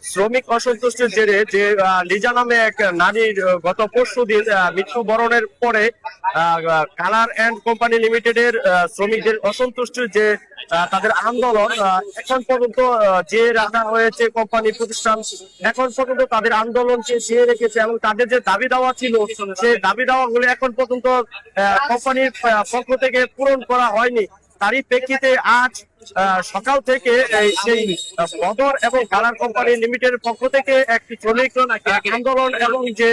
শ্রমিক অসন্তুষ্টির জেরে যে লিজা নামে এক নারীর গত পরশুদিন মৃত্যুবরণের পরে কালার অ্যান্ড কোম্পানি লিমিটেডের শ্রমিকদের অসন্তুষ্টির যে তাদের আন্দোলন এখন পর্যন্ত যে রাখা হয়েছে কোম্পানি প্রতিষ্ঠান এখন পর্যন্ত তাদের আন্দোলনকে চেয়ে রেখেছে এবং তাদের যে দাবি দাওয়া ছিল সেই দাবি দাওয়াগুলো এখন পর্যন্ত কোম্পানির পক্ষ থেকে পূরণ করা হয়নি। তারই প্রেক্ষিতে আজ সকাল থেকে সেই বদর এবং কালার কোম্পানি লিমিটেডের পক্ষ থেকে একটি শ্রমিক আন্দোলন এবং যে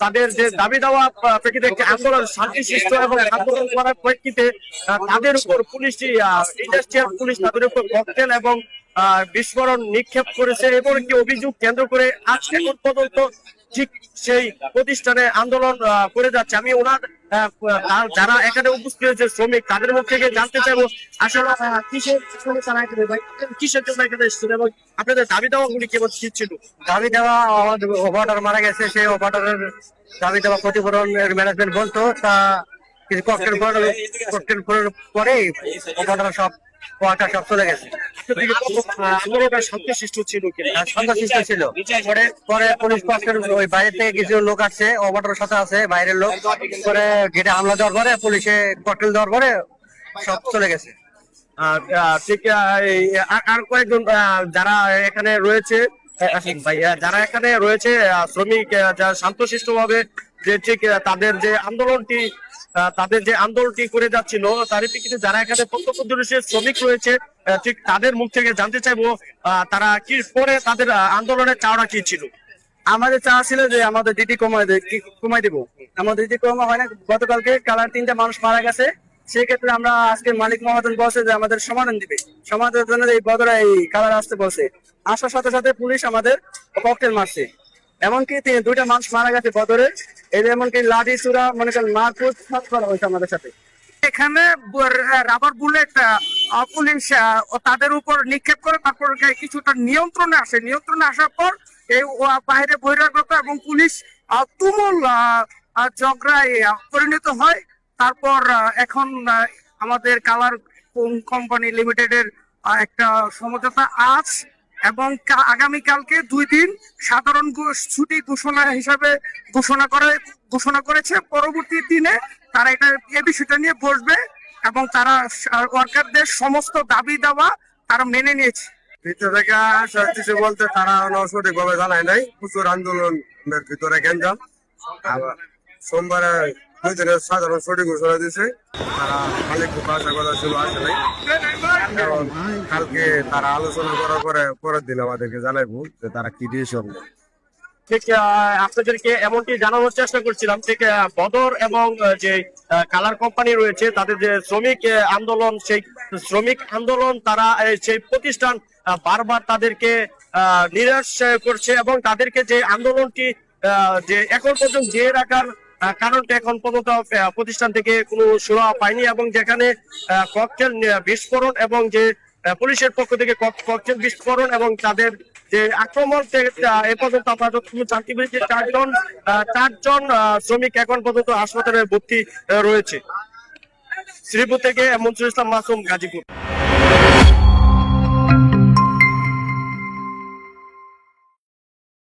তাদের যে দাবি দেওয়া প্রেক্ষিতে একটি আন্দোলন শান্তিশিষ্ট এবং আন্দোলন করার প্রেক্ষিতে তাদের উপর পুলিশটি ইন্ডাস্ট্রিয়াল পুলিশ তাদের উপর ককটেল এবং বিস্ফোরণ নিক্ষেপ করেছে এবং একটি অভিযোগ কেন্দ্র করে আজ এখন পর্যন্ত ঠিক সেই প্রতিষ্ঠানে আন্দোলন করে যাচ্ছে। আমি ওনার যারা এখানে উপস্থিত হয়েছে শ্রমিক তাদের মুখ থেকে জানতে চাইবো আসলে কিসের জন্য এখানে এসেছেন এবং আপনাদের দাবি দেওয়া গুলি কেমন কি ছিল? দাবি দেওয়া আমাদের অপারেটর মারা গেছে, সেই অপারেটরের দাবি দেওয়া ক্ষতিপূরণ ম্যানেজমেন্ট বলতো, তা কিছু ককটেল পরে অপারেটর সব ওয়ার্কার সব চলে গেছে। আন্দোলনটা শান্তিশিষ্ট ছিল সন্ত্রাসিষ্ট ছিল। পরে পুলিশ ককটেল ওই বাইরে থেকে কিছু লোক আসছে, অপারেটরের সাথে আছে বাইরের লোক, পরে গেটে হামলা দেওয়ার পরে পুলিশে ককটেল দেওয়ার পরে সব চলে গেছে। ঠিক আর কয়েকজন যারা এখানে রয়েছে যারা এখানে রয়েছে শ্রমিক যারা শান্তশিষ্ট ভাবে যে ঠিক তাদের যে আন্দোলনটি করে যাচ্ছিল তারই প্রেক্ষিতে যারা এখানে প্রত্যক্ষদর্শী শ্রমিক রয়েছে ঠিক তাদের মুখ থেকে জানতে চাইবো তারা কি পরে তাদের আন্দোলনের চাওয়া কি ছিল। আমাদের চাওয়া ছিল যে আমাদের ডিটি কমাই দিব। আমাদের ডিটি কমা হয় না, গতকালকে কালার 3টা মানুষ মারা গেছে, সেই ক্ষেত্রে আমরা আজকে মালিক মহাজন বলছে যে আমাদের সমাধান দিবে, সমাধানের জন্য এই বদরা এই কালার আসতে বলছে। আসার সাথে সাথে পুলিশ আমাদের ককটেল মারছে, এমনকি 2টা মানুষ মারা গেছে বদরে। এদের এমনকি লাঠি চূড়া মনে করেন মারকুট সব করা হয়েছে আমাদের সাথে। এখানে রাবার বুলেট পুলিশ তাদের উপর নিক্ষেপ করে, তারপর কিছুটা নিয়ন্ত্রণে আসার পর এই বাইরে বহিরাগত এবং পুলিশ তুমুল ঝগড়ায় পরিণত হয়। তারপর এখন আমাদের কালার কোম্পানি লিমিটেডের একটা সমঝোতা আজ এবং আগামীকালকে 2 দিন সাধারণ ছুটি হিসাবে ঘোষণা করেছে। পরবর্তী দিনে তারা এই বিষয়টা নিয়ে বসবে এবং তারা ওয়ার্কারদের সমস্ত দাবি দেওয়া তারা মেনে নিয়েছে। ভিতর থেকে কিছু বলতে তারা সঠিক ভাবে জানায় নাই, প্রচুর আন্দোলনের ভিতরে গ্যাঞ্জাম। সোমবারে 2 দিনের সাধারণ ছুটি ঘোষণা দিয়েছে, তারা মালিক খুব আশা করা ছিল আসে নাই। কালকে তারা আলোচনা করার পরে পরের দিন আমাদেরকে জানাইবো যে তারা কি ডিসিশন নেয়। ঠিক আপনাদেরকে এমনটি জানানোর চেষ্টা করছিলাম ঠিক বদর এবং যে কালার কোম্পানি রয়েছে তাদের যে শ্রমিক আন্দোলন, সেই শ্রমিক আন্দোলন তারা সেই প্রতিষ্ঠান বারবার তাদেরকে নিরাশ করছে এবং তাদেরকে যে আন্দোলনটি যে এখন পর্যন্ত যে রাখার কারণটা এখন পর্যন্ত প্রতিষ্ঠান থেকে কোনো সুরাহা পায়নি এবং যেখানে ককটেল বিস্ফোরণ এবং যে পুলিশের পক্ষ থেকে ককটেল বিস্ফোরণ এবং তাদের যে আক্রমণ এ পর্যন্ত আমরা জানতে পেরেছি 4জন শ্রমিক এখন পর্যন্ত হাসপাতালে ভর্তি রয়েছে। শ্রীপুর থেকে মনসুর ইসলাম মাসুম, গাজীপুর।